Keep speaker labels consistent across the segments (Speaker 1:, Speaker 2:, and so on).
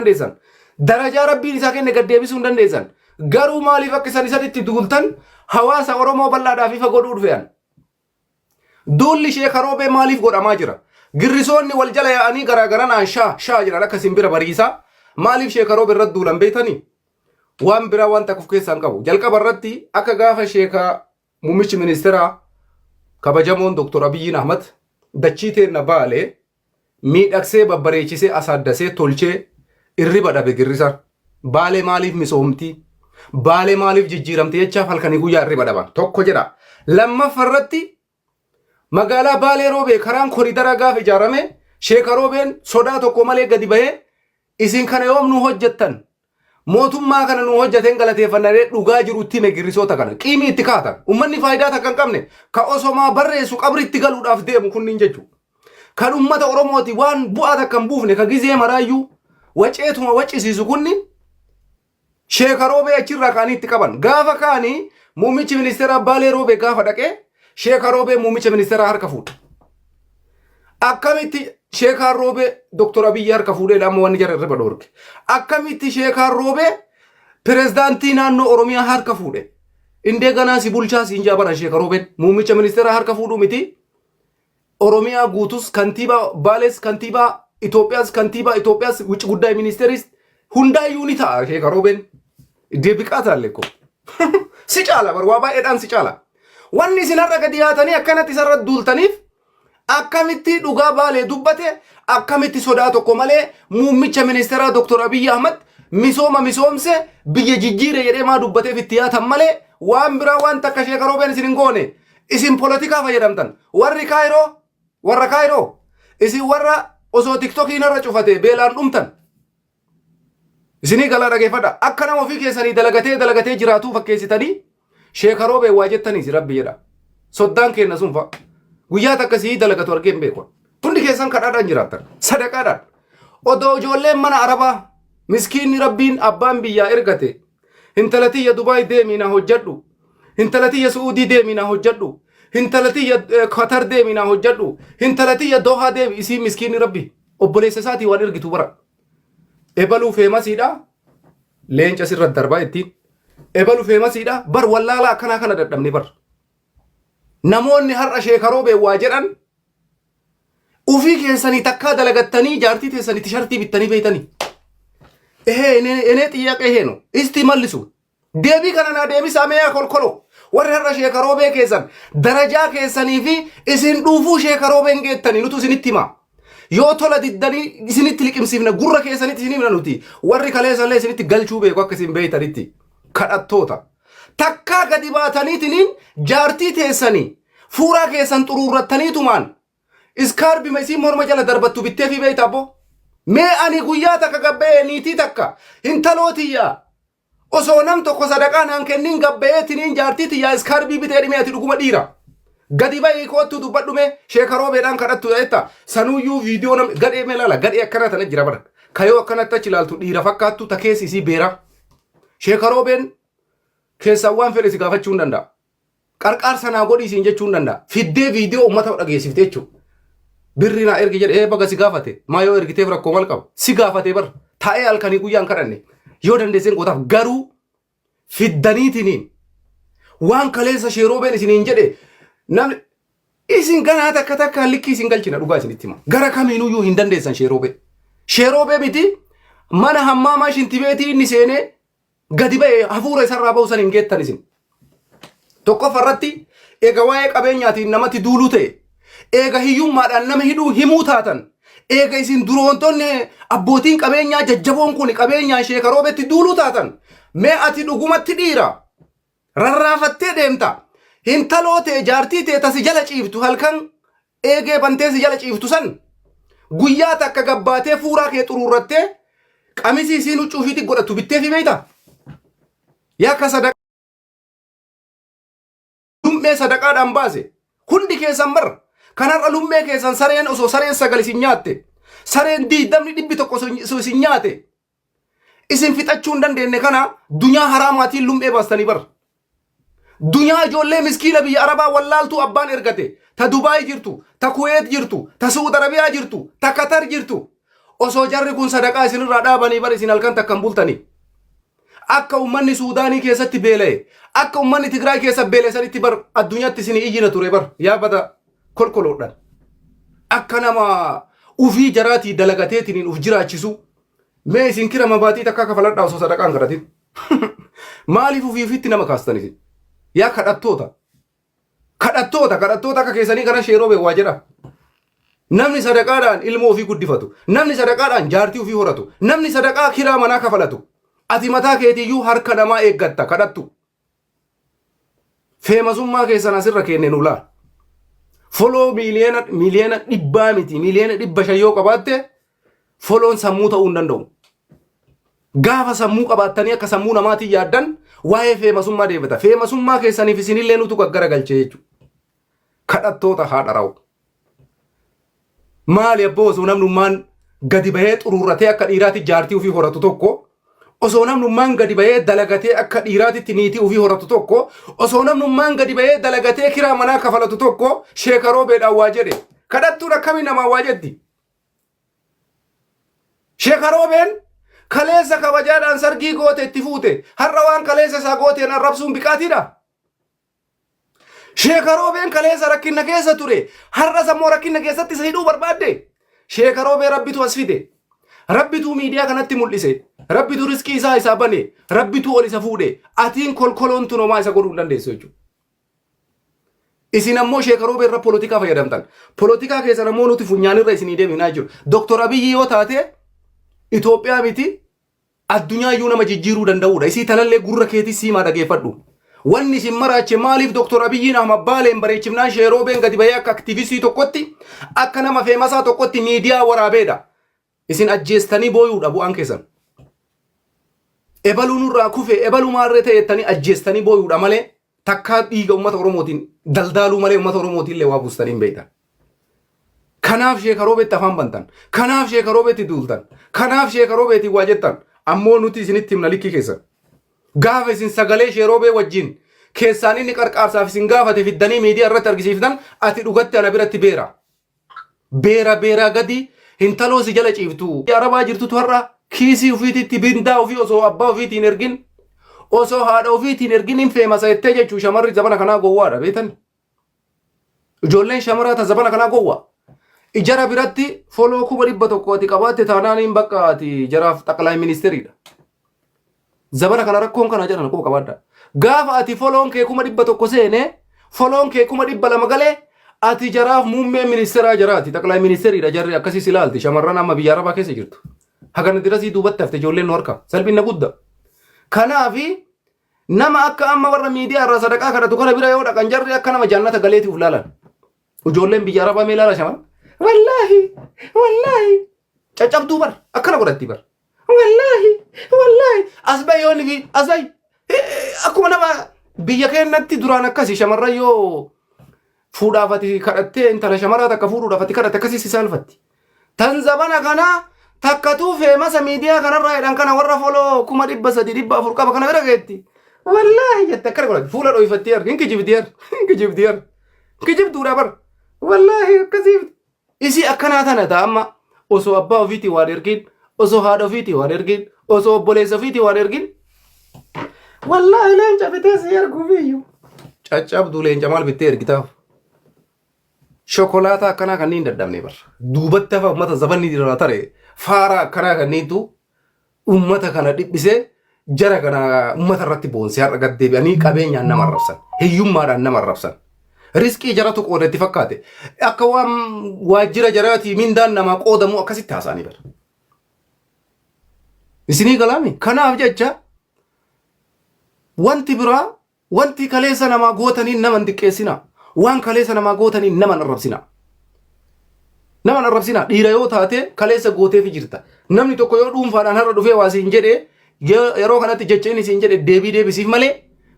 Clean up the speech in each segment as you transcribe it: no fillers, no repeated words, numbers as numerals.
Speaker 1: dandeessan. Darajaa rabbiin isaa kenne gad deebisuu hin dandeessan. Garuu maaliif akka isaan isatti duultan hawaasa Oromoo bal'aadhaaf ifa godhuu dhufean. Duulli sheeka roobee maaliif godhamaa jira? Girrisoonni wal jala yaa'anii garaagaraan shaa jiran akka simbira bariisaa maaliif sheeka roobee irratti duulan beektanii? Waan biraa waan takkuuf keessaan qabu. Jalqaba irratti akka gaafa sheeka muummichi ministeeraa kabajamoon Dr. Abiyyiin Ahmad dachii teenna baalee miidhagsee babbareechisee asaaddasee tolchee irriba dhabe girrisaan. Baalee maaliif misoomti? Baalee maaliif jijjiiramte jechaaf halkanii guyyaa irriba dhaban. Tokko jedha. Lammaffaa irratti magaalaa Baalee roobee karaan koriidara gaafa ijaarame sheeka roobeen sodaa tokko malee gadi bahee isin kana yoom nu hojjettan? Mootummaa kana nu hojjeteen galateeffannee dhugaa jirutti me girrisoota kana qiimii itti kaatan. Uummanni faayidaa takka hin qabne ka osomaa barreessu qabriitti galuudhaaf deemu kunniin jechuudha. Kan uummata Oromooti waan bu'aa takka hin buufne ka gizee maraayyuu waceetuma waccisiisu kunniin sheeka roobee achirraa kaanii itti qaban. Gaafa kaanii muummichi ministeeraa Baalee roobee gaafa dhaqee sheeka roobee muummicha ministeeraa harka fuudha. Akkamitti sheekaan roobee Dr. Abiyyi harka fuudhee amma wanni jara irra dhoorge. Akkamitti sheekaan roobee pirezidaantii naannoo Oromiyaa harka fuudhe. Indee ganaa si bulchaa si injaa bara sheeka roobeen muummicha ministeeraa harka fuudhuu miti. Oromiyaa guutus kantiibaa Baalees kantiibaa Itoophiyaas wucci guddaa ministeeris hundaayyuu ni ta'a sheeka roobeen. Deebiqaa taalleekko. Si caala bar waa baay'eedhaan si caala. Wanni isin har'a gadi yaatanii akkanatti isarra duultaniif akkamitti dhugaa Baalee dubbate akkamitti sodaa tokko malee muummicha ministeeraa Dr. Abiyyi Ahmad misoomse biyya jijjiire jedhee maa dubbateef itti yaatan malee waan biraa waan takka sheeka roobeen isin hin goone isin polotikaa fayyadamtan warra kaayiroo isin warra osoo tiktokiin irra cufate beelaan dhumtan isinii galaa dhageeffadha akka nama ofii keessanii dalagatee jiraatuu fakkeessitanii sheeka roobee waa jettaniis rabbi jedha soddaan kenna sun fa'a. Guyyaa takkasii dalagatu argee hin beeku. Hundi keessan kadhaadhaan jiraatan. Sadaqaadhaan. Odoo ijoolleen mana Arabaa miskiinni rabbiin abbaan biyyaa ergate. Hintalatiyya Dubaay deemii na hojjedhu. Hintalatiyya Suudii deemii na hojjedhu. Hintalatiyya Qatar deemii na hojjedhu. Hintalatiyya Dohaa deemii isii miskiinni rabbi. Obboleessa isaatii waan ergitu bara. Ebaluu feemasiidha. Leenca sirratti darbaa ittiin. Ebaluu feemasiidha. Bar wallaalaa akkanaa kana dadhabne bar. Namoonni har'a sheeka roobee waa jedhan ufii keessanii takkaa dalagattanii jaartii teessanii tishartii bittanii beeytanii. Enee xiyyaaqee heenu isti mallisu deebii kana naa deebisaa meeyaa kolkolo warri har'a sheeka roobee keessan darajaa keessanii fi isin dhuufuu sheeka roobeen geettanii nutu isinitti hima. Yoo tola diddanii isinitti liqimsiifne gurra keessanitti isin himna nuti warri kaleessallee isinitti galchuu beeku akka isin beeytanitti kadhattoota. Takkaa gadi baataniitiniin jaartii teessanii fuuraa keessan xuruurrattaniitumaan iskaarbi isiin morma jala darbattu bittee fi beeyta abbo. Mee ani guyyaa takka gabba'ee niitii takka hintalootiyyaa osoo nam tokko sadaqaa naan kenniin gabba'eetiniin jaartii tiyyaa iskaarbii bitee dhimee ati dhuguma dhiira. Gadi ba'ii koottu dubbadhume sheeka roobeedhaan kadhattu jetta sanuyyuu viidiyoo nam gadhee meelaala gadhee akkana tana jira bara. Kayoo akkanatti achi ilaaltu dhiira fakkaattu ta keessi isii beera. Sheeka roobeen keessaan waan fedhe si gaafachuu hin danda'a. Qarqaarsa naa godhi isin jechuu hin danda'a. Fiddee viidiyoo uummata dhageessifte jechuudha. Birri naa ergi jedhee baga si gaafate. Maa yoo ergiteef rakkoo mal qaba. Si gaafate bar. Taa'ee halkanii guyyaan kadhanne. Yoo dandeesseen gootaaf garuu fiddaniitiniin waan kaleessa sheeroobeen isiniin jedhe namni isin ganaa takka likki isin galchina dhugaa isinitti hima. Gara kamiinuyyuu hin dandeessan sheeroobee. Sheeroobee miti mana hammaamaa shintibeetii inni seenee gadi ba'ee hafuura isarraa ba'u san hin geettan isin. Tokkoffarratti eega waa'ee qabeenyaatiin namatti duuluu ta'e eega hiyyummaadhaan nama hidhuu himuu taatan eega isin duroontonni abbootiin qabeenyaa jajjaboon kun qabeenyaan sheeka roobetti duuluu taatan mee ati dhugumatti dhiira rarraafattee deemta hintaloo ta'e jaartii ta'e tasi jala ciiftu halkan eegee bantee si jala ciiftu san guyyaa takka gabbaatee fuuraa kee xuruurrattee qamisii isiin huccuu ofiitti godhattu bittee fi beeyta yakka sadaqa lummee sadaqaadhaan baase hundi keessan bar kanarra lummee keessan sareen osoo sareen sagal isin nyaatte sareen 100 isin nyaate isin fixachuu hin dandeenye kana dunyaa haraamaatiin lummee baastanii bar dunyaa ijoollee miskiina biyya arabaa wallaaltuu abbaan ergate ta Dubaay jirtu ta Kuwait jirtu ta Saudi Arabiyaa jirtu ta Qatar jirtu osoo jarri kun sadaqaa isinirraa dhaabanii bar isin halkan takkan bultanii akka ummanni Suudaanii keessatti beela'e akka ummanni Tigraay keessa beelesanitti bar addunyaatti isin iyyina ture bar yaabata kolkoloodhaan akka nama ufii jaraatii dalagateetiin uf jiraachisu mee isin kira mabaatii takka kafaladhaa osoo sadaqaan kadhatin maaliif ufiifitti nama kaastaniif yaa kadhattoota akka keessanii kana sheeroo beewwaa jedha namni sadaqaadhaan ilmoo ofii guddifatu namni sadaqaadhaan jaartii ofii horatu namni sadaqaa kiraa manaa kafalatu ati mataa keetiiyyuu harka namaa eeggatta kadhattu feemasummaa keessan asirra kenne nulaa foloo miliyeena dhibbaa miti miliyeena 500 yoo qabaatte foloon sammuu ta'uu hin danda'u gaafa sammuu qabaattanii akka sammuu namaatiin yaaddan waa'ee feemasummaa deebita feemasummaa keessaniif isinillee nutu gaggara galchee jechuudha kadhattoota haadha raa'u maali abboo osoo namnummaan gadi bahee xuruurratee akka dhiiraatti jaartii ofii horatu tokko osoo namnummaan gadi bahee dalagatee akka dhiiraatti niitii ofii horatu tokko osoo namnummaan gadi bahee dalagatee kiraa manaa kafalatu tokko sheeka roobeedhaan waa jedhe kadhattuun akkamiin namaa waa jetti sheeka roobeen kaleessa kabajaadhaan sargii goote itti fuute har'a waan kaleessa isaa gooteen arrabsuun biqaatiidha sheeka roobeen kaleessa rakkina keessa ture har'a sammoo rakkina keessatti isa hidhuu barbaadde sheeka roobee rabbitu as fide rabbitu miidiyaa kanatti mul'ise rabbitu riskii isaa bane rabbitu ol isa fuudhe atiin kolkoloontu nomaa isa godhuu dandeessu jechuudha isin ammoo sheeka roobee irra polotikaa fayyadamtan polotikaa keessa ammoo nuti funyaanirra isinii deeminaa jiru Dr. Abiyyi yoo taate Itoophiyaa miti addunyaa iyyuu nama jijjiiruu danda'uudha isii talallee gurra keetii siimaa dhageeffadhu wanni isin maraache maaliif Dr. Abiyyiin Ahmad Baaleen bareechifnaan sheeka roobeen gadi bahee akka aktiivistii tokkotti akka nama feemasaa tokkotti miidiyaa waraabeedha isin ajjeestanii booyuudha bu'aan keessan ebaluun irraa kufe ebalumaarree ta'ettanii ajjeestanii booyuudha malee takkaa dhiiga uummata Oromootiin daldaaluu malee uummata Oromootiillee waa buustanii hin beektan kanaaf sheeka roobeetti afaan bantan kanaaf sheeka roobeetti duultan kanaaf sheeka roobeetti waa jettan ammoo nuti isinitti himna likkii keessan gaafa isin sagalee sheeka roobee wajjin keessaan inni qarqaarsaaf isin gaafate fiddanii miidiyaa irratti argisiiftan ati dhugatti ana biratti beera gadi hintaloo si jala ciiftu arabaa jirtutu har'a kiisii ufiititti bindaa ofii osoo abbaa ofiitiin ergin osoo haadha ofiitiin ergin hin feemasa jettee jechuu shamarri zabana kanaa gowwaadha beetan ijoolleen shamaraa ta zabana kanaa gowwaa ijara biratti foloo 100 ati qabaatte taanaan hin bakka ati jaraaf xaqalaa ministeriidha zabana kana rakkoon kana jedhan quba qabaadha gaafa ati foloon kee 100 seene foloon kee 200 galee ati jaraaf muummee ministeeraa jaraati xaqalaa ministeriidha jarri akkasii silaalti shamarran amma biyya arabaa keessa jirtu hagana dirasii duubatti hafte ijoolleen nu harka salphina guddaa kanaafi nama akka amma warra miidiyaa irraa sadaqaa kadhatu kana bira yoo dhaqan jarri akka nama jannata galeetiif laalan ijoolleen biyya arabaa mee laala shaman wallahi caccabduu bar akkana godhatti bar wallahi asbayoonni fi asbay akkuma nama biyya keenyatti duraan akkasii shamarran yoo fuudhaafati kadhattee intala shamaraa takka fuudhuudhaafati kadhatte akkasii si saalfatti tan zabana kanaa takkatuu feemasa miidiyaa kanarraa jedhan kana warra foloo 300 qaba kana bira geetti wallahi jette akkana godhatti fuula dho'ifattee argi kijibduudha bar wallahi akkasii isi akkanaa tana ta'a amma osoo abbaa ofiitii waan ergin osoo haadha ofiitii waan ergin osoo obboleessa ofiitii waan ergin wallahi leenca bitee si erguufiyyuu caccabduu leenca maal bittee ergitaaf shokolaata akkanaa kanneen daddabnee bar duubatti hafa ummata zabanni irraa tare faara akkanaa kanneentu ummata kana dhiphisee jara kana ummata irratti boonsee har'a gaddeebi'anii qabeenyaan nama arrabsan hiyyummaadhaan nama arrabsan riskii jaratu qoodetti fakkaate akka waan waajjira jaraatii mindaan namaa qoodamu akkasitti haasa'anii bar isinii galaami kanaaf jecha wanti biraa wanti kaleessa namaa gootanii nama hin xiqqeessina waan kaleessa namaa gootanii nama hin arrabsina dhiira yoo taate kaleessa gooteef jirta namni tokko yoo dhuunfaadhaan har'a dhufee waa siin jedhe yeroo kanatti jecha inni siin jedhe deebisiif malee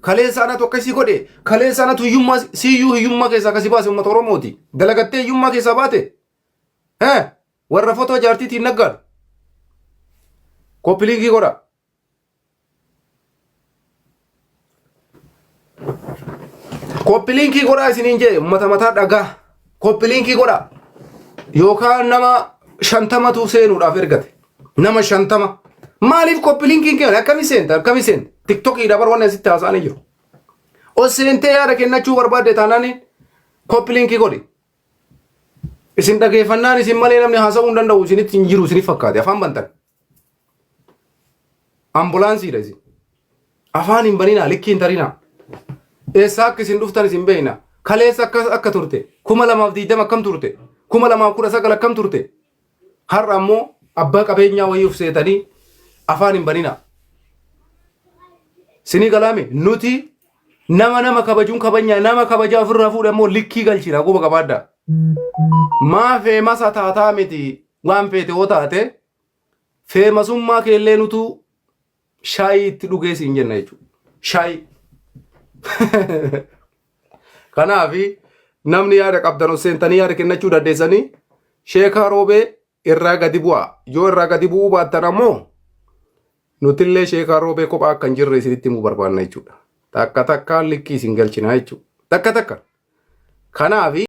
Speaker 1: kaleessa anatu akkasii godhe kaleessa anatu hiyyummaa keessaa akkasii baase uummata Oromooti dalagattee hiyyummaa keessaa baate warra fotoo jaartiitiin naggaadhu koppiliinkii godha koppiliinkii godha isiniin jee uummata mataa dhagaa koppiliinkii godha yookaan nama shantamatu seenuudhaaf ergate. Nama 50. Maliif koppilinkiin kenna akkami seenta TikTokii dabar waan asitti haasa'anii jiru. Osseentee yaada kennachuu barbaadde taanaan koppilinkii godhi. Isin dhageeffannaan isin malee namni haasa'uu hin danda'u isinitti hin jiru isinif fakkaate afaan bantan. Ambulaansiidha isin. Afaan hin baninaa likkii hin tarinaa. Eessaa akka isin dhuftan isin beekna. Kaleessa akka turte 2020 akkam turte 2019 akkam turte. Har'a ammoo abbaa qabeenyaa wayyuuf seetanii afaan hin baninaa. Sinii galaame nuti nama kabajuun kabanya nama kabajaa ofirraa fuudhe ammoo likkii galchina quba qabaadda. Maa feemasa taataa miti waan feete hoo taate feemasummaa keellee nutu shaayii itti dhugee siin jenna jechuudha. Shaayii. Kanaafi namni yaada qabdan seentanii yaada kennachuu dandeessanii sheekaa roobee irraa gadi bu'a. Yoo irraa gadi bu'uu baattan ammoo nutillee sheekaa roobee kophaa akka hin jirre isinitti himuu barbaanna jechuudha. Takka takkaan likkii isin galchina jechuudha. Takka. Kanaafi